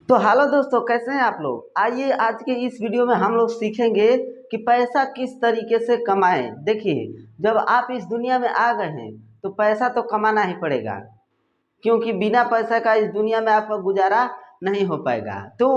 तो हेलो दोस्तों, कैसे हैं आप लोग। आइए आज के इस वीडियो में हम लोग सीखेंगे कि पैसा किस तरीके से कमाएं। देखिए, जब आप इस दुनिया में आ गए हैं तो पैसा तो कमाना ही पड़ेगा, क्योंकि बिना पैसा का इस दुनिया में आपका गुजारा नहीं हो पाएगा। तो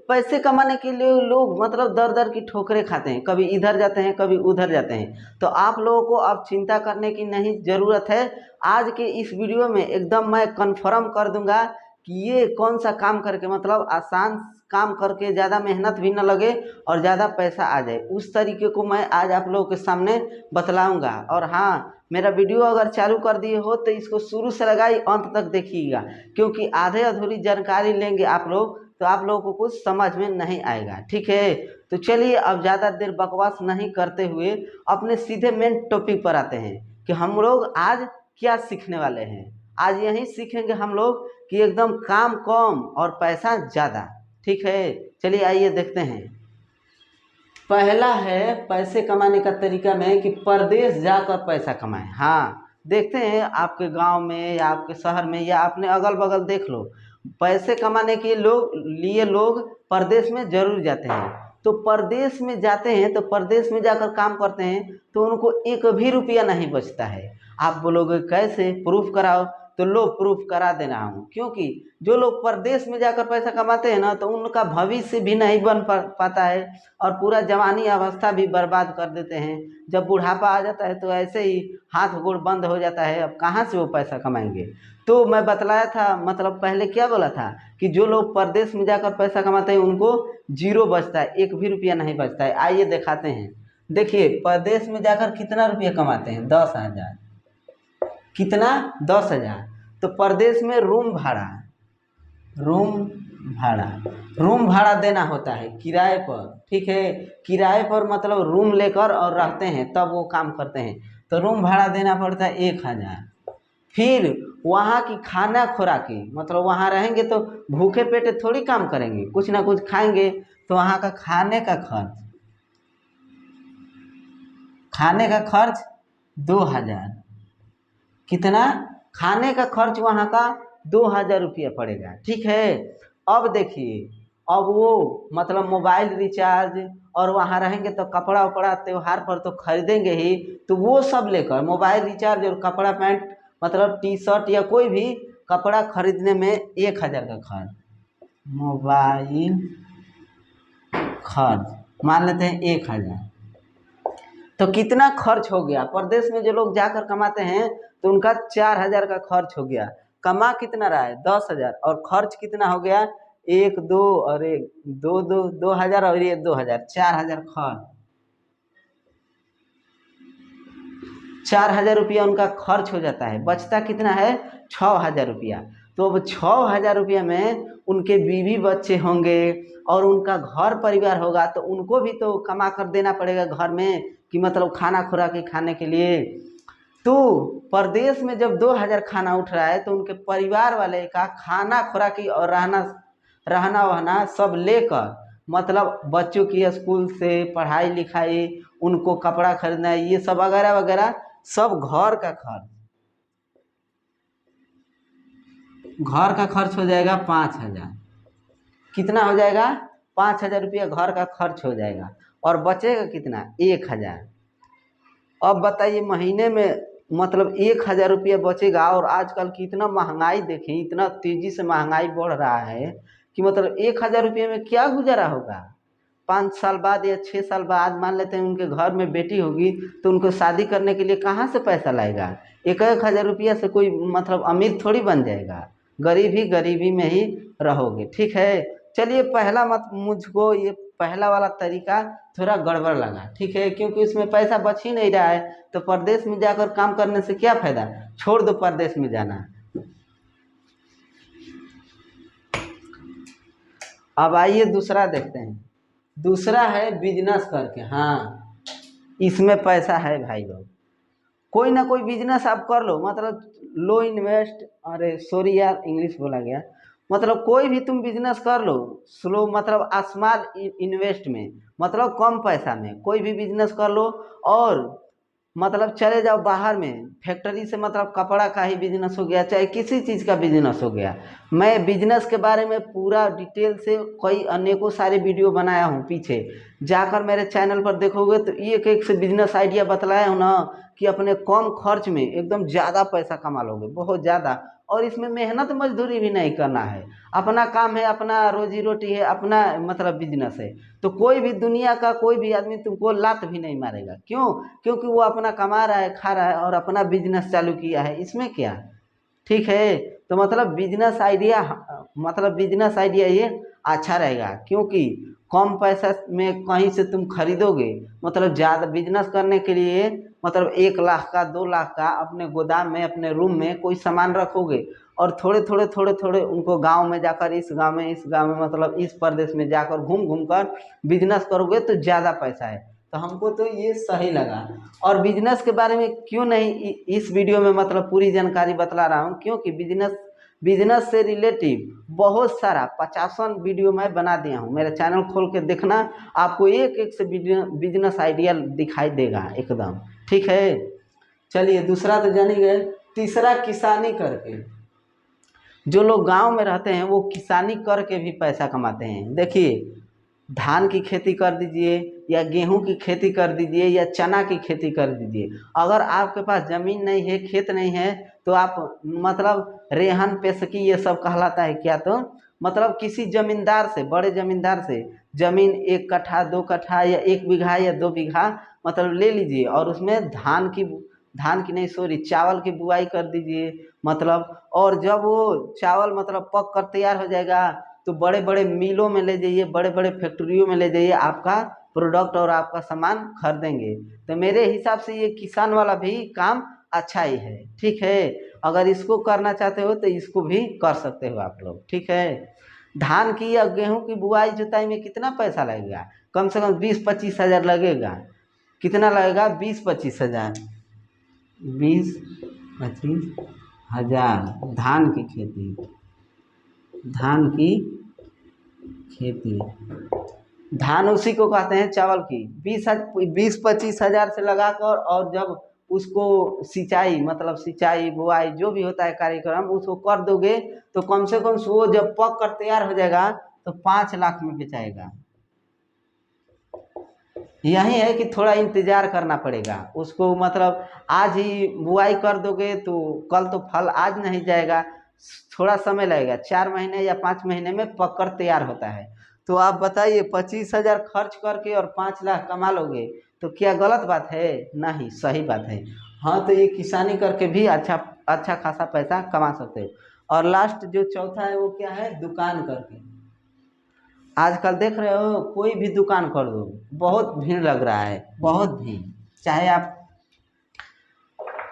पैसे कमाने के लिए लोग मतलब दर दर की ठोकरें खाते हैं, कभी इधर जाते हैं कभी उधर जाते हैं। तो आप लोगों को अब चिंता करने की नहीं ज़रूरत है। आज के इस वीडियो में एकदम मैं कन्फर्म कर दूंगा कि ये कौन सा काम करके मतलब आसान काम करके ज़्यादा मेहनत भी न लगे और ज़्यादा पैसा आ जाए, उस तरीके को मैं आज आप लोगों के सामने बतलाऊंगा। और हाँ, मेरा वीडियो अगर चालू कर दिए हो तो इसको शुरू से लगाई अंत तक देखिएगा, क्योंकि आधे अधूरी जानकारी लेंगे आप लोग तो आप लोगों को कुछ समझ में नहीं आएगा। ठीक है, तो चलिए अब ज़्यादा देर बकवास नहीं करते हुए अपने सीधे मेन टॉपिक पर आते हैं कि हम लोग आज क्या सीखने वाले हैं। आज यही सीखेंगे हम लोग कि एकदम काम कम और पैसा ज़्यादा। ठीक है, चलिए आइए देखते हैं। पहला है पैसे कमाने का तरीका में कि परदेश जाकर पैसा कमाएं। हाँ, देखते हैं आपके गांव में या आपके शहर में या अपने अगल बगल देख लो, पैसे कमाने के लोग परदेश में जरूर जाते हैं। तो परदेश में जाते हैं तो परदेश में जाकर काम करते हैं तो उनको एक भी रुपया नहीं बचता है। आप बोलोगे कैसे, प्रूफ कराओ। तो लो प्रूफ करा दे रहा हूँ, क्योंकि जो लोग परदेश में जाकर पैसा कमाते हैं ना तो उनका भविष्य भी नहीं बन पाता है और पूरा जवानी अवस्था भी बर्बाद कर देते हैं। जब बुढ़ापा आ जाता है तो ऐसे ही हाथ गोड़ बंद हो जाता है, अब कहाँ से वो पैसा कमाएंगे। तो मैं बतलाया था, मतलब पहले क्या बोला था कि जो लोग परदेश में जाकर पैसा कमाते हैं उनको जीरो बचता है, एक भी रुपया नहीं बचता है। आइए दिखाते हैं। देखिए, परदेश में जाकर कितना रुपया कमाते हैं, 10,000। कितना, 10,000। तो परदेश में रूम भाड़ा रूम भाड़ा देना होता है किराए पर। ठीक है, किराए पर मतलब रूम लेकर और रहते हैं तब वो काम करते हैं, तो रूम भाड़ा देना पड़ता है 1,000। फिर वहाँ की खाना खुराकी, मतलब वहाँ रहेंगे तो भूखे पेटे थोड़ी काम करेंगे, कुछ ना कुछ खाएंगे। तो वहाँ का खाने का खर्च 2,000। कितना, खाने का खर्च वहाँ का 2,000 रुपया पड़ेगा। ठीक है, अब देखिए, अब वो मतलब मोबाइल रिचार्ज और वहाँ रहेंगे तो कपड़ा उपड़ा त्योहार पर तो खरीदेंगे ही, तो वो सब लेकर मोबाइल रिचार्ज और कपड़ा पैंट मतलब टी शर्ट या कोई भी कपड़ा खरीदने में 1,000 का खर्च। मोबाइल खर्च मान लेते हैं 1,000। तो कितना खर्च हो गया। परदेश में जो लोग जाकर कमाते हैं तो उनका 4,000 का खर्च हो गया। कमा कितना रहा है, 10,000, और खर्च कितना हो गया, एक दो और एक दो, 2,000 और ये 2,000, 4,000 खर्च। 4,000 रुपया उनका खर्च हो जाता है, बचता कितना है, 6,000 रुपया। तो अब 6,000 रुपया में उनके बीवी बच्चे होंगे और उनका घर परिवार होगा, तो उनको भी तो कमा कर देना पड़ेगा घर में, कि मतलब खाना खुराकी खाने के लिए। तो परदेश में जब 2,000 खाना उठ रहा है तो उनके परिवार वाले का खाना खुराकी और रहना रहना वहना सब लेकर, मतलब बच्चों की स्कूल से पढ़ाई लिखाई, उनको कपड़ा खरीदना, ये सब वगैरह वगैरह सब घर का खर्च हो जाएगा 5,000। कितना हो जाएगा, 5,000 रुपया घर का खर्च हो जाएगा। और बचेगा कितना, 1,000। अब बताइए, महीने में मतलब 1,000 रुपया बचेगा। और आजकल की इतना महंगाई देखें, इतना तेजी से महंगाई बढ़ रहा है कि मतलब 1,000 रुपये में क्या गुजारा होगा। 5 साल बाद या 6 साल बाद मान लेते हैं उनके घर में बेटी होगी तो उनको शादी करने के लिए कहाँ से पैसा लाएगा। 1,000 रुपया से कोई मतलब अमीर थोड़ी बन जाएगा, गरीबी में ही रहोगे। ठीक है, चलिए पहला मत मुझको ये पहला वाला तरीका थोड़ा गड़बड़ लगा। ठीक है, क्योंकि इसमें पैसा बच ही नहीं रहा है, तो परदेश में जाकर काम करने से क्या फायदा, छोड़ दो परदेश में जाना। अब आइए दूसरा देखते हैं। दूसरा है बिजनेस करके। हाँ, इसमें पैसा है भाई लोग। कोई ना कोई बिजनेस आप कर लो, मतलब लो इन्वेस्ट, अरे सॉरी यार इंग्लिश बोला गया, मतलब कोई भी तुम बिजनेस कर लो, स्लो मतलब स्मॉल इन्वेस्ट में, मतलब कम पैसा में कोई भी बिजनेस कर लो। और मतलब चले जाओ बाहर में फैक्ट्री से, मतलब कपड़ा का ही बिजनेस हो गया, चाहे किसी चीज़ का बिजनेस हो गया, मैं बिजनेस के बारे में पूरा डिटेल से कई अनेकों सारे वीडियो बनाया हूँ। पीछे जाकर मेरे चैनल पर देखोगे तो एक एक से बिजनेस आइडिया बतलाया हूँ ना कि अपने कम खर्च में एकदम ज़्यादा पैसा कमा लोगे, बहुत ज़्यादा। और इसमें मेहनत मजदूरी भी नहीं करना है, अपना काम है, अपना रोजी रोटी है, अपना मतलब बिजनेस है। तो कोई भी दुनिया का कोई भी आदमी तुमको लात भी नहीं मारेगा। क्यों? क्योंकि वो अपना कमा रहा है, खा रहा है और अपना बिजनेस चालू किया है। इसमें क्या, ठीक है। तो मतलब बिजनेस आइडिया ये अच्छा रहेगा, क्योंकि कम पैसा में कहीं से तुम खरीदोगे, मतलब ज़्यादा बिजनेस करने के लिए मतलब 1 लाख का 2 लाख का अपने गोदाम में अपने रूम में कोई सामान रखोगे और थोड़े थोड़े उनको गांव में जाकर इस गांव में मतलब इस प्रदेश में जाकर घूम घूम कर बिजनेस करोगे तो ज़्यादा पैसा है। तो हमको तो ये सही लगा। और बिजनेस के बारे में क्यों नहीं इस वीडियो में मतलब पूरी जानकारी बतला रहा हूँ, क्योंकि बिजनेस से रिलेटिव बहुत सारा 50 वीडियो मैं बना दिया हूँ। मेरे चैनल खोल के देखना, आपको एक एक से बिजनेस आइडिया दिखाई देगा एकदम, ठीक है। चलिए, दूसरा तो जान ही गए। तीसरा, किसानी करके। जो लोग गांव में रहते हैं वो किसानी करके भी पैसा कमाते हैं। देखिए, धान की खेती कर दीजिए या गेहूं की खेती कर दीजिए या चना की खेती कर दीजिए। अगर आपके पास ज़मीन नहीं है, खेत नहीं है, तो आप मतलब रेहन पेशगी ये सब कहलाता है क्या, तो मतलब किसी ज़मींदार से, बड़े ज़मींदार से ज़मीन 1 कट्ठा 2 कट्ठा या 1 बीघा या 2 बीघा मतलब ले लीजिए और उसमें धान की नहीं, सॉरी, चावल की बुआई कर दीजिए। मतलब और जब वो चावल मतलब पक कर तैयार हो जाएगा तो बड़े बड़े मिलों में ले जाइए, बड़े बड़े फैक्ट्रियों में ले जाइए, आपका प्रोडक्ट और आपका सामान खरीदेंगे। तो मेरे हिसाब से ये किसान वाला भी काम अच्छा ही है, ठीक है। अगर इसको करना चाहते हो तो इसको भी कर सकते हो आप लोग, ठीक है। धान की या गेहूं की बुआई जुताई में कितना पैसा लगेगा? कम से कम 20-25 हज़ार लगेगा। कितना लगेगा? 20-25 हज़ार। 20-25 हज़ार धान की खेती। धान उसी को कहते हैं चावल की। 20-25 हज़ार से लगाकर, और जब उसको सिंचाई मतलब सिंचाई बुआई जो भी होता है कार्यक्रम उसको कर दोगे तो कम से कम वो जब पक कर तैयार हो जाएगा तो 5 लाख में बेचाएगा। यही है कि थोड़ा इंतजार करना पड़ेगा उसको। मतलब आज ही बुआई कर दोगे तो कल तो फल आज नहीं जाएगा, थोड़ा समय लगेगा, 4 महीने या 5 महीने में पककर तैयार होता है। तो आप बताइए, 25 हज़ार खर्च करके और 5 लाख कमा लोगे तो क्या गलत बात है? नहीं, सही बात है। हाँ, तो ये किसानी करके भी अच्छा अच्छा खासा पैसा कमा सकते हो। और लास्ट जो चौथा है वो क्या है? दुकान करके। आजकल देख रहे हो, कोई भी दुकान कर दो, बहुत भीड़ लग रहा है, बहुत भीड़। चाहे आप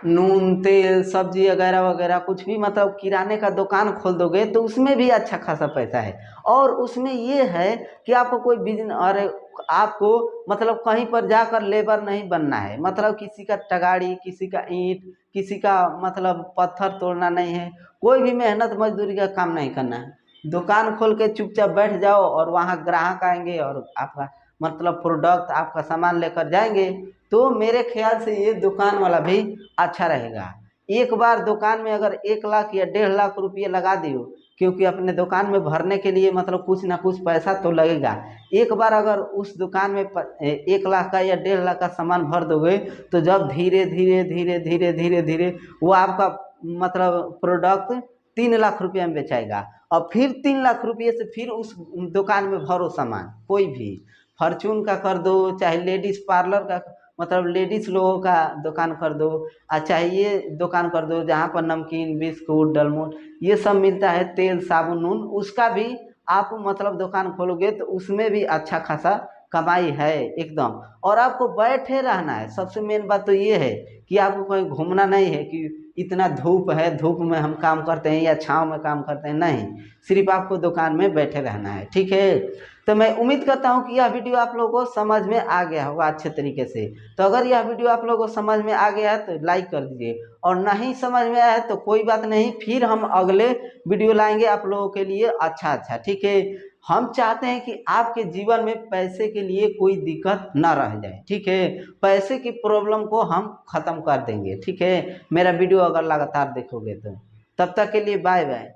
नून तेल सब्जी वगैरह वगैरह कुछ भी मतलब किराने का दुकान खोल दोगे तो उसमें भी अच्छा खासा पैसा है। और उसमें ये है कि आपको कोई बिजनेस, अरे आपको मतलब कहीं पर जाकर लेबर नहीं बनना है, मतलब किसी का तगाड़ी, किसी का ईंट, किसी का मतलब पत्थर तोड़ना नहीं है, कोई भी मेहनत मजदूरी का काम नहीं करना है। दुकान खोल के चुपचाप बैठ जाओ और वहाँ ग्राहक आएंगे और आपका मतलब प्रोडक्ट, आपका सामान लेकर जाएंगे। तो मेरे ख्याल से ये दुकान वाला भी अच्छा रहेगा। एक बार दुकान में अगर 1 लाख या 1.5 लाख रुपये लगा दियो, क्योंकि अपने दुकान में भरने के लिए मतलब कुछ ना कुछ पैसा तो लगेगा। एक बार अगर उस दुकान में 1 लाख का या 1.5 लाख का सामान भर दोगे तो जब धीरे धीरे धीरे धीरे धीरे धीरे वो आपका मतलब प्रोडक्ट 3 लाख रुपये में बेचाएगा। और फिर 3 लाख रुपये से फिर उस दुकान में भरो सामान, कोई भी फॉर्चून का कर दो, चाहे लेडीज़ पार्लर का मतलब लेडीज़ लोगों का दुकान कर दो, चाहे ये दुकान कर दो जहाँ पर नमकीन बिस्कुट डलमोट ये सब मिलता है, तेल साबुन नून, उसका भी आप मतलब दुकान खोलोगे तो उसमें भी अच्छा खासा कमाई है एकदम। और आपको बैठे रहना है, सबसे मेन बात तो ये है कि आपको कहीं घूमना नहीं है कि इतना धूप है, धूप में हम काम करते हैं या छाँव में काम करते हैं, नहीं, सिर्फ आपको दुकान में बैठे रहना है, ठीक है। तो मैं उम्मीद करता हूँ कि यह वीडियो आप लोगों को समझ में आ गया होगा अच्छे तरीके से। तो अगर यह वीडियो आप लोगों को समझ में आ गया है तो लाइक कर दीजिए, और नहीं समझ में आया है तो कोई बात नहीं, फिर हम अगले वीडियो लाएंगे आप लोगों के लिए अच्छा अच्छा, ठीक है। हम चाहते हैं कि आपके जीवन में पैसे के लिए कोई दिक्कत ना रह जाए, ठीक है। पैसे की प्रॉब्लम को हम ख़त्म कर देंगे, ठीक है, मेरा वीडियो अगर लगातार देखोगे तो। तब तक के लिए बाय बाय।